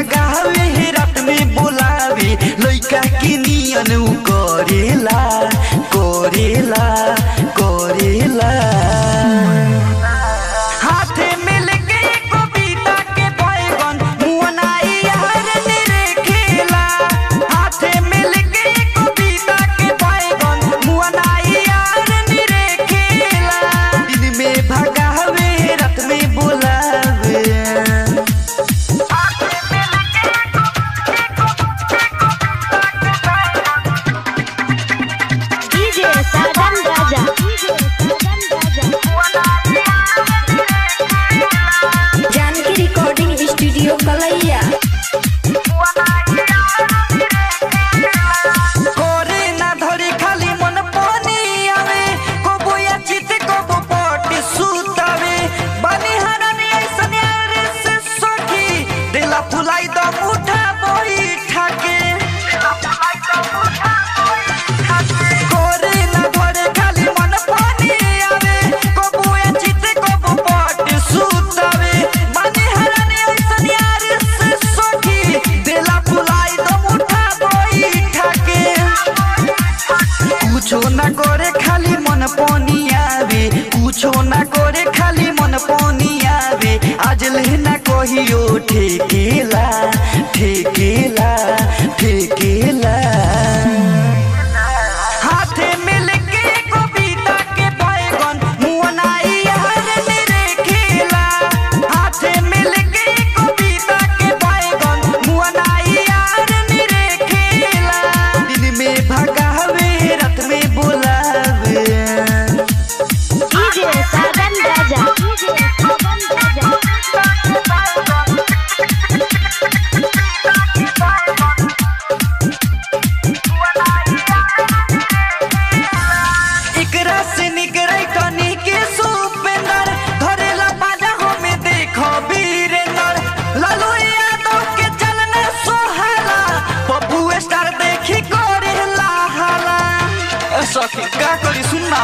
भगावे रात में बोलावे लइका के नियन उ करेला करेला करेला हाथे में लेके कविता के बैगन मुअनाई यार निरे खेला हाथे में लेके कविता के बैगन मुअनाई यार निरे खेला दिन में भगावे रात में बोलावे जानकी रिकॉर्डिंग स्टूडियो कलैया कोरे ना धरी खाली मन पानी आवे कबो या चित कबो पट सुतावे बनी हरानी ऐसन यार से सखी दिला फुलाई द मुठा बैठा के कोरे ना धरे खाली मन पानी आवे कबो या चित कबो पट सुतावे बनी हरानी ऐसन यार से सखी दिला फुलाई द मुठा बैठा के कुछो ना करे खाली मन पानी आवे कुछो ना करे खाली मन पानी आवे आज लेना कहियो ठेकेला ठेकेला ठेकेला हाथे में लेके कविता के बैगन मुअनाई यार निरे खेला हाथे में लेके कविता के बैगन मुअनाई यार निरे खेला दिन में भगावे रात में बोलावे डीजे साधन राजा एकरा से निकरै कनी के सुपेंदर धरेला बाजा में देखो वीरेंदर लालू यादव के चलने सोहाला पप्पू स्टार देखी करेला हाला सखी का करी सुनना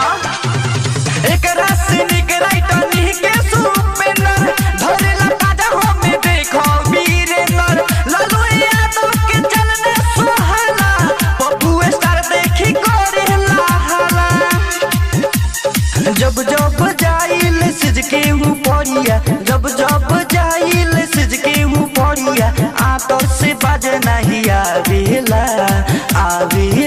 एकरा से निकरै कनी के सुपेंदर धरेला बाजा में देखो वीरेंदर लालू यादव के चलने सोहाला पप्पू स्टार देखी करेला हाला जब जब जाइल सिज के ऊपरिया जब जब जाइल सिज के ऊपरिया आतर से बाज नहीं आवेला आवे